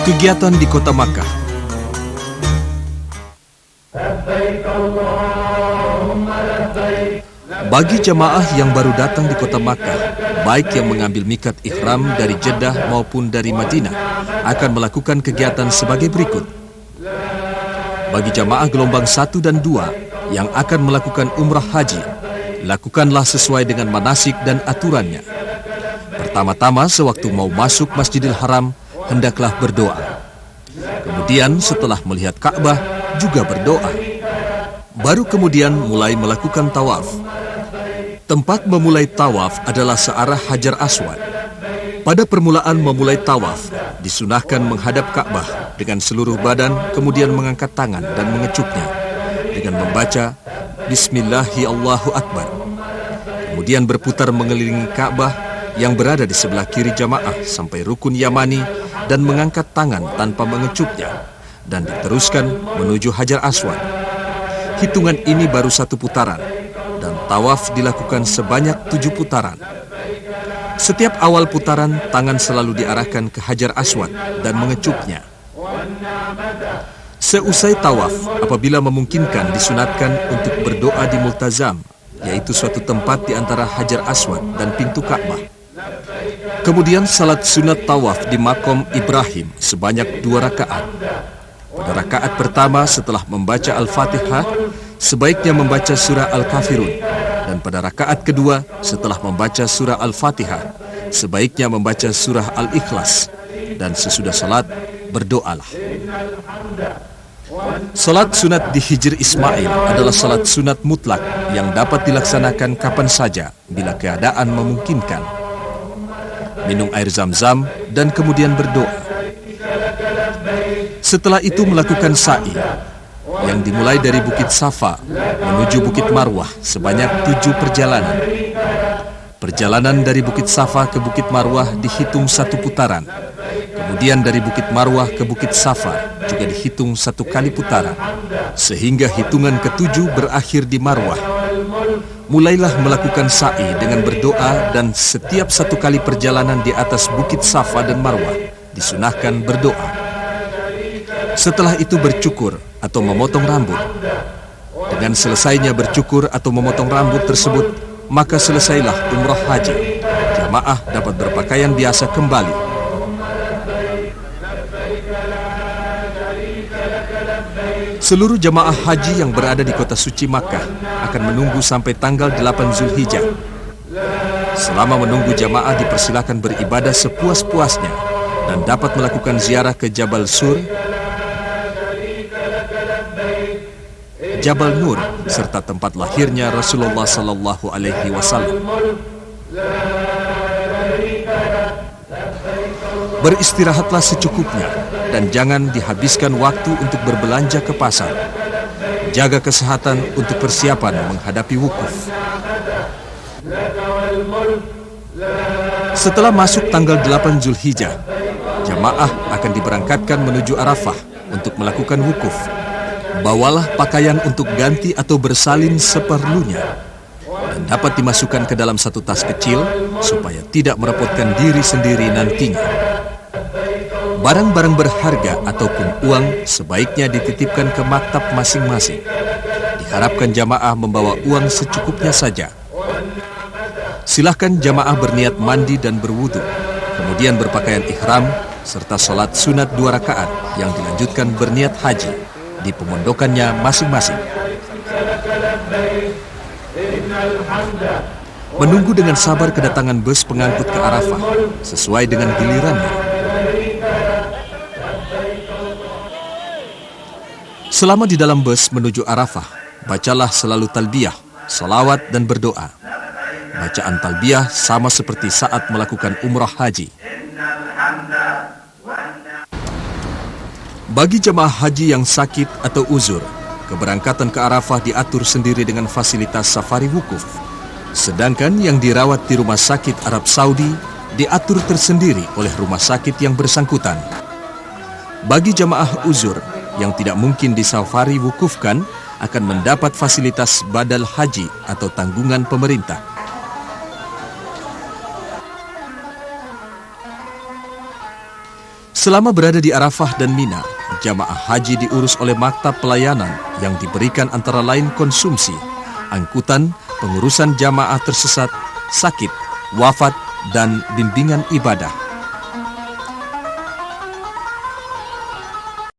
Kegiatan di Kota Makkah. Bagi jamaah yang baru datang di Kota Makkah, baik yang mengambil mikat ihram dari Jeddah maupun dari Madinah, akan melakukan kegiatan sebagai berikut. Bagi jamaah gelombang 1 dan 2 yang akan melakukan umrah haji, lakukanlah sesuai dengan manasik dan aturannya. Pertama-tama, sewaktu mau masuk Masjidil Haram, hendaklah berdoa. Kemudian setelah melihat Ka'bah, juga berdoa. Baru kemudian mulai melakukan tawaf. Tempat memulai tawaf adalah searah Hajar Aswad. Pada permulaan memulai tawaf, disunahkan menghadap Ka'bah dengan seluruh badan, kemudian mengangkat tangan dan mengecupnya dengan membaca Bismillahi Allahu Akbar. Kemudian berputar mengelilingi Ka'bah yang berada di sebelah kiri jamaah sampai rukun Yamani dan mengangkat tangan tanpa mengecupnya dan diteruskan menuju Hajar Aswad. Hitungan ini baru 1 putaran dan tawaf dilakukan sebanyak 7 putaran. Setiap awal putaran, tangan selalu diarahkan ke Hajar Aswad dan mengecupnya. Seusai tawaf, apabila memungkinkan, disunatkan untuk berdoa di Multazam, yaitu suatu tempat di antara Hajar Aswad dan pintu Ka'bah. Kemudian salat sunat tawaf di Maqam Ibrahim sebanyak 2 rakaat. Pada rakaat pertama setelah membaca Al-Fatihah, sebaiknya membaca surah Al-Kafirun. Dan pada rakaat kedua setelah membaca surah Al-Fatihah, sebaiknya membaca surah Al-Ikhlas. Dan sesudah salat, berdoalah. Salat sunat di Hijr Ismail adalah salat sunat mutlak yang dapat dilaksanakan kapan saja bila keadaan memungkinkan. Minum air zam-zam dan kemudian berdoa. Setelah itu melakukan sa'i yang dimulai dari Bukit Safa menuju Bukit Marwah sebanyak 7 perjalanan. Perjalanan dari Bukit Safa ke Bukit Marwah dihitung 1 putaran. Kemudian dari Bukit Marwah ke Bukit Safa juga dihitung 1 kali putaran. Sehingga hitungan ke-7 berakhir di Marwah. Mulailah melakukan sa'i dengan berdoa dan setiap 1 kali perjalanan di atas Bukit Safa dan Marwah disunahkan berdoa. Setelah itu bercukur atau memotong rambut. Dengan selesainya bercukur atau memotong rambut tersebut, maka selesailah umrah haji. Jamaah dapat berpakaian biasa kembali. Seluruh jamaah haji yang berada di kota suci Makkah akan menunggu sampai tanggal 8 Zulhijjah. Selama menunggu, jamaah dipersilakan beribadah sepuas-puasnya dan dapat melakukan ziarah ke Jabal Sur, Jabal Nur, serta tempat lahirnya Rasulullah Sallallahu Alaihi Wasallam. Beristirahatlah secukupnya dan jangan dihabiskan waktu untuk berbelanja ke pasar. Jaga kesehatan untuk persiapan menghadapi wukuf. Setelah masuk tanggal 8 Zulhijjah, jamaah akan diberangkatkan menuju Arafah untuk melakukan wukuf. Bawalah pakaian untuk ganti atau bersalin seperlunya dan dapat dimasukkan ke dalam 1 tas kecil supaya tidak merepotkan diri sendiri nantinya. Barang-barang berharga ataupun uang sebaiknya dititipkan ke maktab masing-masing. Diharapkan jamaah membawa uang secukupnya saja. Silahkan jamaah berniat mandi dan berwudu, kemudian berpakaian ihram serta sholat sunat 2 rakaat yang dilanjutkan berniat haji di pemondokannya masing-masing. Menunggu dengan sabar kedatangan bus pengangkut ke Arafah sesuai dengan gilirannya. Selama di dalam bus menuju Arafah, bacalah selalu talbiyah, salawat dan berdoa. Bacaan talbiyah sama seperti saat melakukan umrah haji. Bagi jemaah haji yang sakit atau uzur, keberangkatan ke Arafah diatur sendiri dengan fasilitas safari wukuf. Sedangkan yang dirawat di rumah sakit Arab Saudi diatur tersendiri oleh rumah sakit yang bersangkutan. Bagi jemaah uzur yang tidak mungkin disafari wukufkan akan mendapat fasilitas badal haji atau tanggungan pemerintah. Selama berada di Arafah dan Mina, jamaah haji diurus oleh maktab pelayanan yang diberikan antara lain konsumsi, angkutan, pengurusan jamaah tersesat, sakit, wafat, dan bimbingan ibadah.